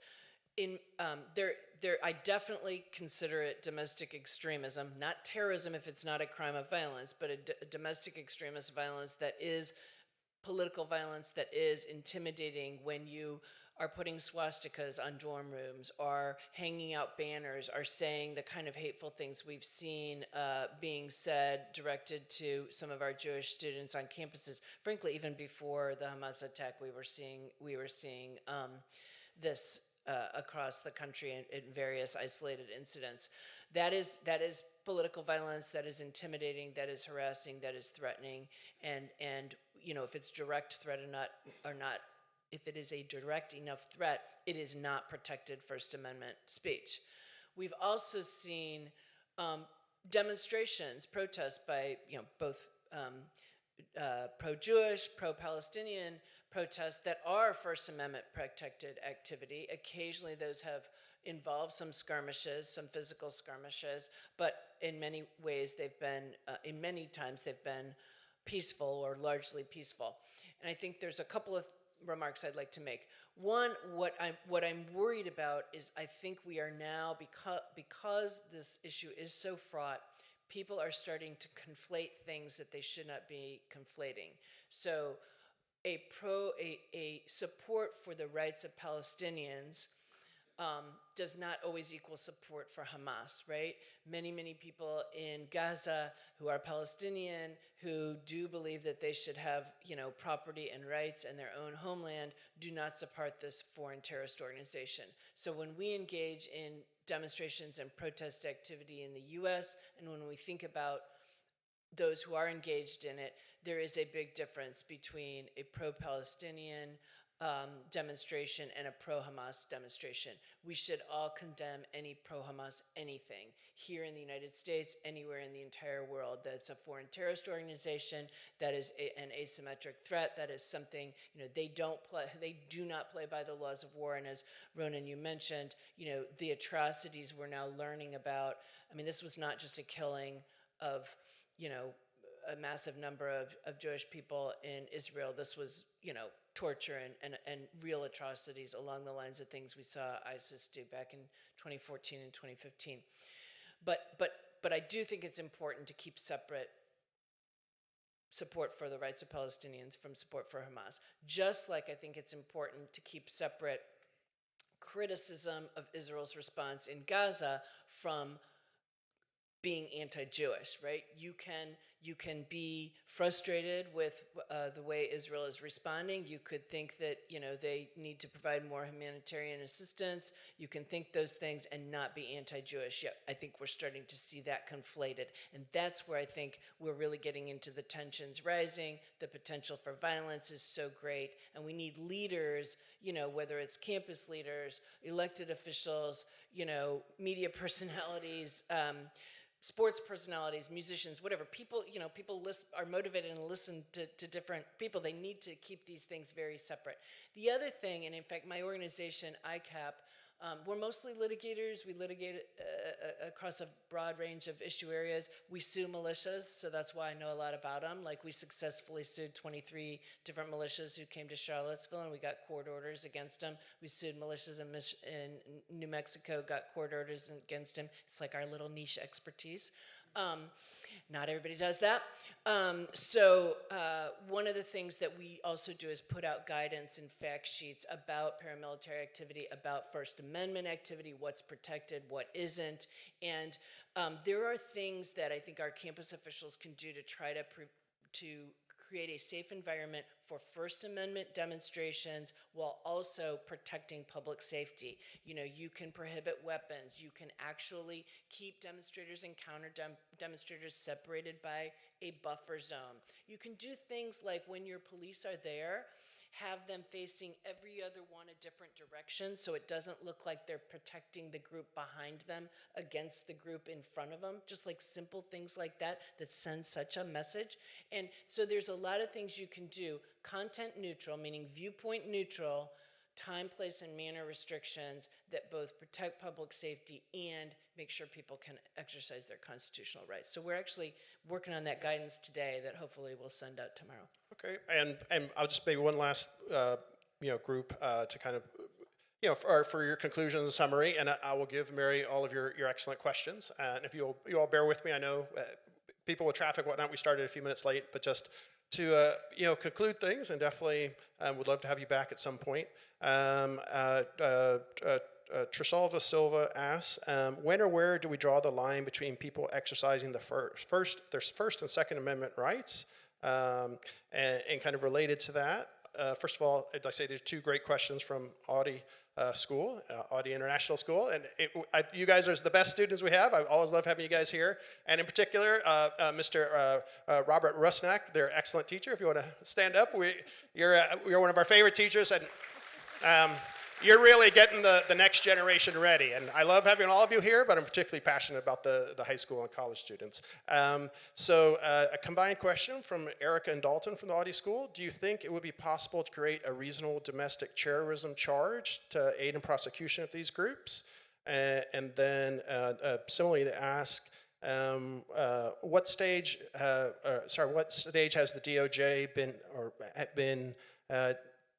I definitely consider it domestic extremism, not terrorism if it's not a crime of violence, but a domestic extremist violence that is political violence, that is intimidating when you are putting swastikas on dorm rooms, are hanging out banners, are saying the kind of hateful things we've seen being said, directed to some of our Jewish students on campuses. Frankly, even before the Hamas attack, we were seeing this across the country in various isolated incidents. That is political violence, that is intimidating, that is harassing, that is threatening, and if it's direct threat or not, if it is a direct enough threat, it is not protected First Amendment speech. We've also seen demonstrations, protests by both pro-Jewish, pro-Palestinian protests that are First Amendment protected activity. Occasionally those have involved some skirmishes, some physical skirmishes, but in many ways many times they've been peaceful or largely peaceful. And I think there's a couple of remarks I'd like to make. One, what I'm worried about is I think we are now, because this issue is so fraught, people are starting to conflate things that they should not be conflating. So a support for the rights of Palestinians does not always equal support for Hamas, right? Many people in Gaza who are Palestinian, who do believe that they should have, property and rights and their own homeland, do not support this foreign terrorist organization. So when we engage in demonstrations and protest activity in the U.S., and when we think about those who are engaged in it, there is a big difference between a pro-Palestinian demonstration and a pro-Hamas demonstration. We should all condemn any pro-Hamas anything here in the United States, anywhere in the entire world. That's a foreign terrorist organization, that is an asymmetric threat, that is something, they do not play by the laws of war. And as Ronan, you mentioned, the atrocities we're now learning about. I mean, this was not just a killing of, a massive number of Jewish people in Israel. This was, torture and real atrocities along the lines of things we saw ISIS do back in 2014 and 2015. But I do think it's important to keep separate support for the rights of Palestinians from support for Hamas. Just like I think it's important to keep separate criticism of Israel's response in Gaza from being anti-Jewish, right? You can be frustrated with the way Israel is responding. You could think that they need to provide more humanitarian assistance. You can think those things and not be anti-Jewish. Yet I think we're starting to see that conflated, and that's where I think we're really getting into the tensions rising. The potential for violence is so great, and we need leaders. Whether it's campus leaders, elected officials, media personalities. Sports personalities, musicians, whatever. People are motivated and listen to different people. They need to keep these things very separate. The other thing, and in fact, my organization, ICAP, we're mostly litigators. We litigate across a broad range of issue areas. We sue militias, so that's why I know a lot about them. Like, we successfully sued 23 different militias who came to Charlottesville, and we got court orders against them. We sued militias in New Mexico, got court orders against them. It's like our little niche expertise. Not everybody does that. So one of the things that we also do is put out guidance and fact sheets about paramilitary activity, about First Amendment activity, what's protected, what isn't. And there are things that I think our campus officials can do to try to create a safe environment for First Amendment demonstrations while also protecting public safety. You can prohibit weapons. You can actually keep demonstrators and counter demonstrators separated by a buffer zone. You can do things like, when your police are there, have them facing every other one a different direction, so it doesn't look like they're protecting the group behind them against the group in front of them. Just like simple things like that send such a message. And so there's a lot of things you can do. Content neutral, meaning viewpoint neutral, time, place, and manner restrictions that both protect public safety and make sure people can exercise their constitutional rights. So we're actually working on that guidance today that hopefully we'll send out tomorrow. Okay, and I'll just maybe one last group to kind of for your conclusion and summary, and I will give Mary all of your excellent questions. And if you all bear with me, I know people with traffic, whatnot, we started a few minutes late, but just to conclude things, and definitely would love to have you back at some point. Trisalva Silva asks, when or where do we draw the line between people exercising their First and Second Amendment rights? And kind of related to that, first of all, I'd like to say there's two great questions from Audi School, Audi International School, and you guys are the best students we have. I always love having you guys here, and in particular, Mr. Robert Rusnak, their excellent teacher. If you want to stand up, you're one of our favorite teachers, and you're really getting the next generation ready. And I love having all of you here, but I'm particularly passionate about the high school and college students. So a combined question from Erica and Dalton from the Audi School. Do you think it would be possible to create a reasonable domestic terrorism charge to aid in prosecution of these groups? And then similarly to ask, what stage has the DOJ been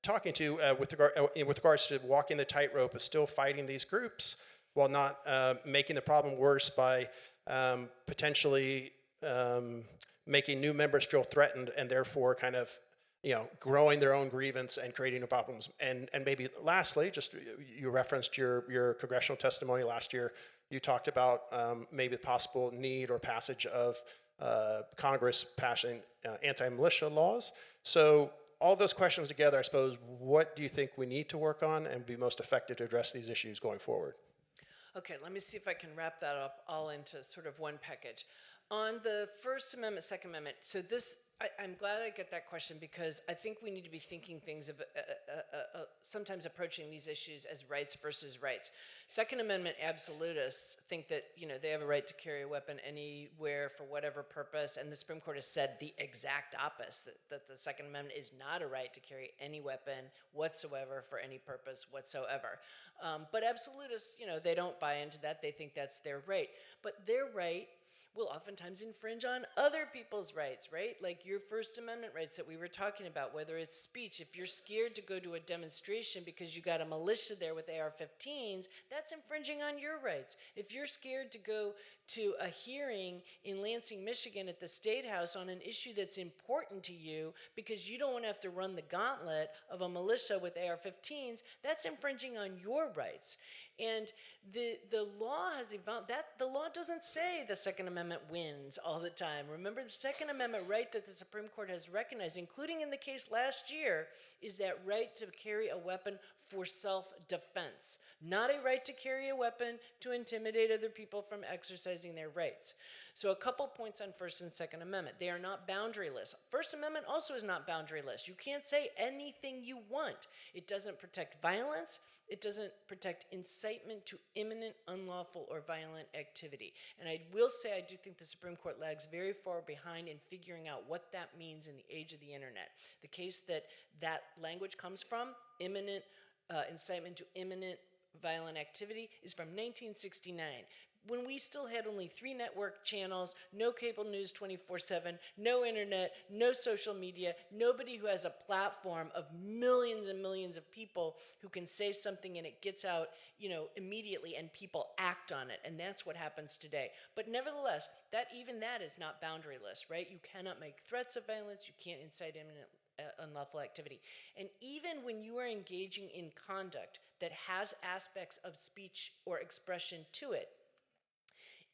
talking to with regards to walking the tightrope of still fighting these groups while not making the problem worse by potentially making new members feel threatened and therefore kind of growing their own grievance and creating new problems. And maybe lastly, just you referenced your congressional testimony last year. You talked about maybe the possible need or passage of Congress passing anti-militia laws. So all those questions together, I suppose, what do you think we need to work on and be most effective to address these issues going forward? Okay, let me see if I can wrap that up all into sort of one package. On the First Amendment, Second Amendment, so I'm glad I get that question because I think we need to be thinking things of sometimes approaching these issues as rights versus rights. Second Amendment absolutists think that they have a right to carry a weapon anywhere for whatever purpose, and the Supreme Court has said the exact opposite, that the Second Amendment is not a right to carry any weapon whatsoever for any purpose whatsoever. But absolutists, they don't buy into that. They think that's their right. But their right will oftentimes infringe on other people's rights, right? Like your First Amendment rights that we were talking about, whether it's speech. If you're scared to go to a demonstration because you got a militia there with AR-15s, that's infringing on your rights. If you're scared to go to a hearing in Lansing, Michigan at the State House on an issue that's important to you because you don't want to have to run the gauntlet of a militia with AR-15s, that's infringing on your rights. And the law has evolved. The law doesn't say the Second Amendment wins all the time. Remember, the Second Amendment right that the Supreme Court has recognized, including in the case last year, is that right to carry a weapon for self-defense, not a right to carry a weapon to intimidate other people from exercising their rights. So a couple points on First and Second Amendment. They are not boundaryless. First Amendment also is not boundaryless. You can't say anything you want. It doesn't protect violence. It doesn't protect incitement to imminent, unlawful, or violent activity. And I will say I do think the Supreme Court lags very far behind in figuring out what that means in the age of the internet. The case that language comes from, imminent incitement to imminent violent activity, is from 1969. When we still had only 3 network channels, no cable news 24/7, no internet, no social media, nobody who has a platform of millions and millions of people who can say something and it gets out, immediately and people act on it. And that's what happens today. But nevertheless, that is not boundaryless, right? You cannot make threats of violence. You can't incite imminent unlawful activity. And even when you are engaging in conduct that has aspects of speech or expression to it,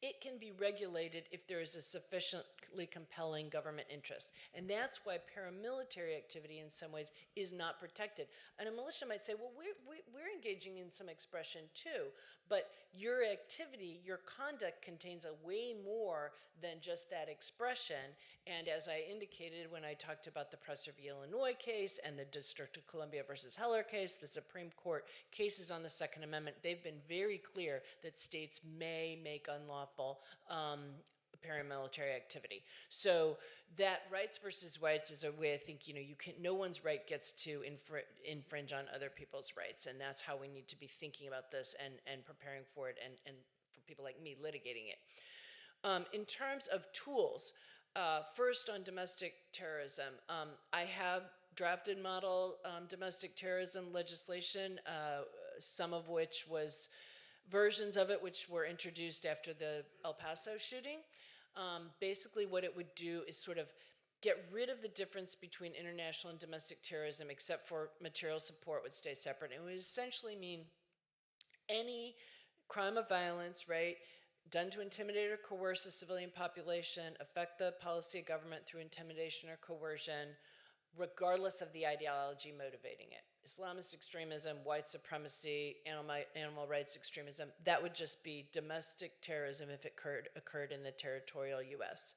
it can be regulated if there is a sufficiently compelling government interest. And that's why paramilitary activity in some ways is not protected. And a militia might say, well, we're engaging in some expression too, but your activity, your conduct contains a way more than just that expression. And as I indicated when I talked about the Presser v. Illinois case and the District of Columbia versus Heller case, the Supreme Court cases on the Second Amendment, they've been very clear that states may make unlawful paramilitary activity. So that rights versus rights is a way I think, no one's right gets to infringe on other people's rights. And that's how we need to be thinking about this and preparing for it and for people like me litigating it. In terms of tools, first on domestic terrorism, I have drafted model domestic terrorism legislation, some of which was versions of it which were introduced after the El Paso shooting. Basically what it would do is sort of get rid of the difference between international and domestic terrorism, except for material support would stay separate. It would essentially mean any crime of violence, right, done to intimidate or coerce a civilian population, affect the policy of government through intimidation or coercion, regardless of the ideology motivating it. Islamist extremism, white supremacy, animal rights extremism, that would just be domestic terrorism if it occurred in the territorial U.S.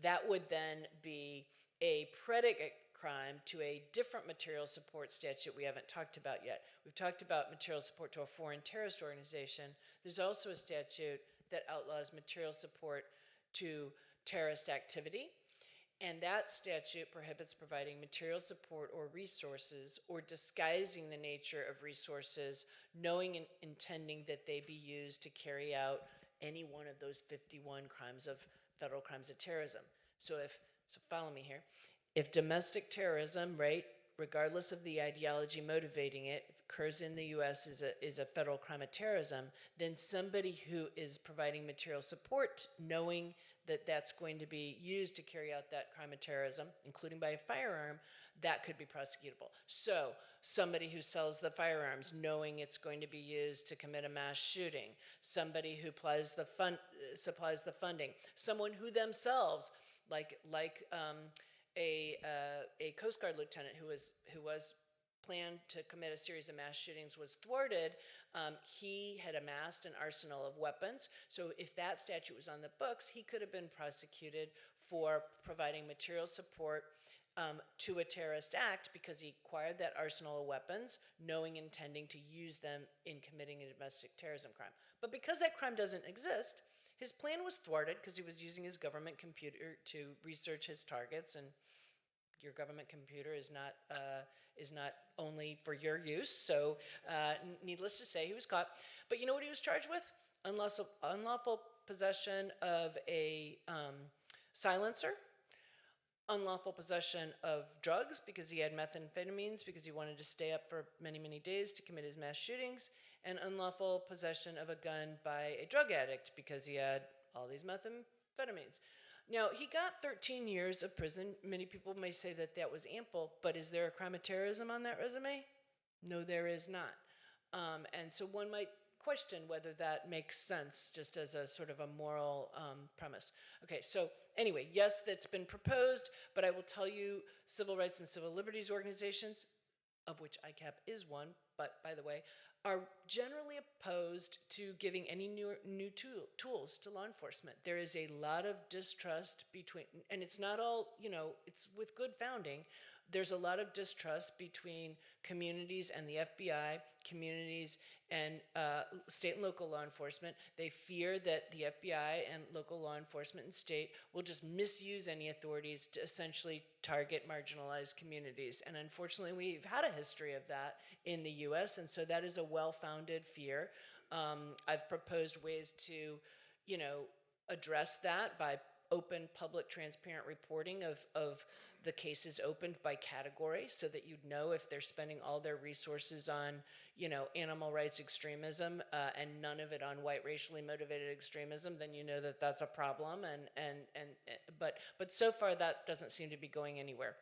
That would then be a predicate crime to a different material support statute we haven't talked about yet. We've talked about material support to a foreign terrorist organization. There's also a statute that outlaws material support to terrorist activity. And that statute prohibits providing material support or resources or disguising the nature of resources, knowing and intending that they be used to carry out any one of those 51 federal crimes of terrorism. So follow me here. If domestic terrorism, right, regardless of the ideology motivating it, if it occurs in the U.S. is a federal crime of terrorism, then somebody who is providing material support, knowing that that's going to be used to carry out that crime of terrorism, including by a firearm, that could be prosecutable. So somebody who sells the firearms knowing it's going to be used to commit a mass shooting, somebody who supplies the funding, someone who themselves, like a Coast Guard lieutenant who was planned to commit a series of mass shootings was thwarted. He had amassed an arsenal of weapons. So if that statute was on the books, he could have been prosecuted for providing material support to a terrorist act because he acquired that arsenal of weapons, knowing, intending to use them in committing a domestic terrorism crime. But because that crime doesn't exist, his plan was thwarted because he was using his government computer to research his targets, and your government computer is not only for your use. So, needless to say, he was caught. But you know what he was charged with? Unlawful possession of a silencer, unlawful possession of drugs because he had methamphetamines because he wanted to stay up for many, many days to commit his mass shootings, and unlawful possession of a gun by a drug addict because he had all these methamphetamines. Now, he got 13 years of prison. Many people may say that that was ample, but is there a crime of terrorism on that resume? No, there is not. And so one might question whether that makes sense just as a sort of a moral premise. Okay, so anyway, yes, that's been proposed, but I will tell you civil rights and civil liberties organizations, of which ICAP is one, but by the way, are generally opposed to giving any new tools to law enforcement. There is a lot of distrust between, and it's not all, it's with good founding. There's a lot of distrust between communities and the FBI, communities and state and local law enforcement. They fear that the FBI and local law enforcement and state will just misuse any authorities to essentially target marginalized communities. And unfortunately, we've had a history of that in the US, and so that is a well-founded fear. I've proposed ways to, address that by open, public, transparent reporting of the cases opened by category so that you'd know if they're spending all their resources on, animal rights extremism and none of it on white racially motivated extremism, then you know that that's a problem. But so far that doesn't seem to be going anywhere.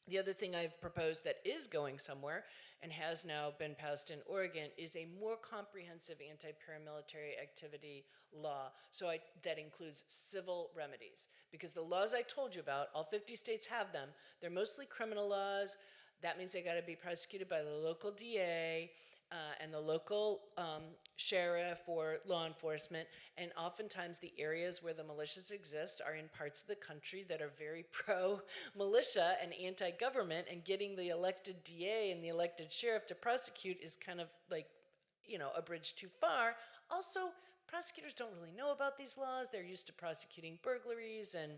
The other thing I've proposed that is going somewhere and has now been passed in Oregon is a more comprehensive anti-paramilitary activity law. So that includes civil remedies. Because the laws I told you about, all 50 states have them. They're mostly criminal laws. That means they got to be prosecuted by the local DA and the local sheriff or law enforcement. And oftentimes the areas where the militias exist are in parts of the country that are very pro-militia and anti-government, and getting the elected DA and the elected sheriff to prosecute is kind of like, a bridge too far. Also, prosecutors don't really know about these laws. They're used to prosecuting burglaries and,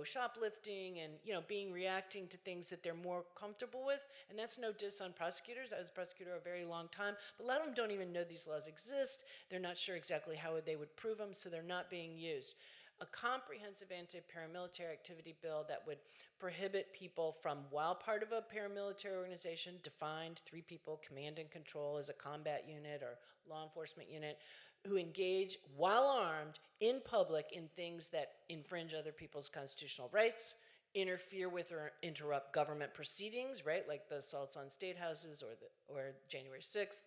shoplifting and, reacting to things that they're more comfortable with. And that's no diss on prosecutors. I was a prosecutor a very long time, but a lot of them don't even know these laws exist. They're not sure exactly how they would prove them, so they're not being used. A comprehensive anti-paramilitary activity bill that would prohibit people from, while part of a paramilitary organization, defined 3 people, command and control as a combat unit or law enforcement unit, who engage while armed in public in things that infringe other people's constitutional rights, interfere with or interrupt government proceedings, right, like the assaults on state houses or January 6th,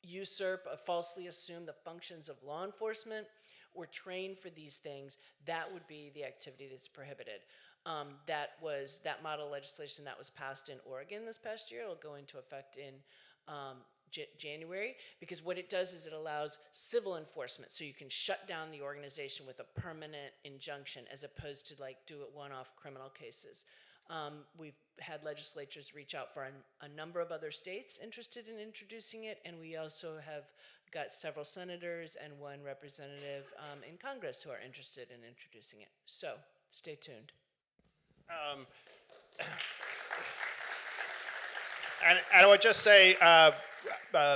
usurp or falsely assume the functions of law enforcement, or train for these things. That would be the activity that's prohibited. That model legislation that was passed in Oregon this past year. It'll go into effect in January, because what it does is it allows civil enforcement, so you can shut down the organization with a permanent injunction as opposed to do it one-off criminal cases. We've had legislatures reach out for a number of other states interested in introducing it, and we also have got several senators and one representative in Congress who are interested in introducing it. So stay tuned. And I would just say,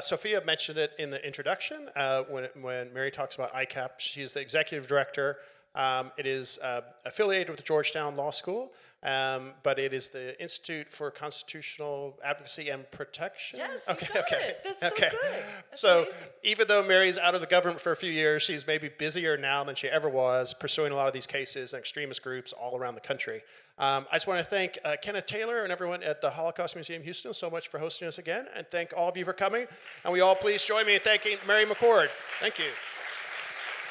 Sophia mentioned it in the introduction when Mary talks about ICAP. She's the executive director. It is affiliated with the Georgetown Law School. but it is the Institute for Constitutional Advocacy and Protection. Yes, okay, you got okay, it. That's okay. so good. That's so amazing. even though Mary's out of the government for a few years, she's maybe busier now than she ever was pursuing a lot of these cases and extremist groups all around the country. I just want to thank Kenneth Taylor and everyone at the Holocaust Museum Houston so much for hosting us again, and thank all of you for coming. And we all please join me in thanking Mary McCord. Thank you.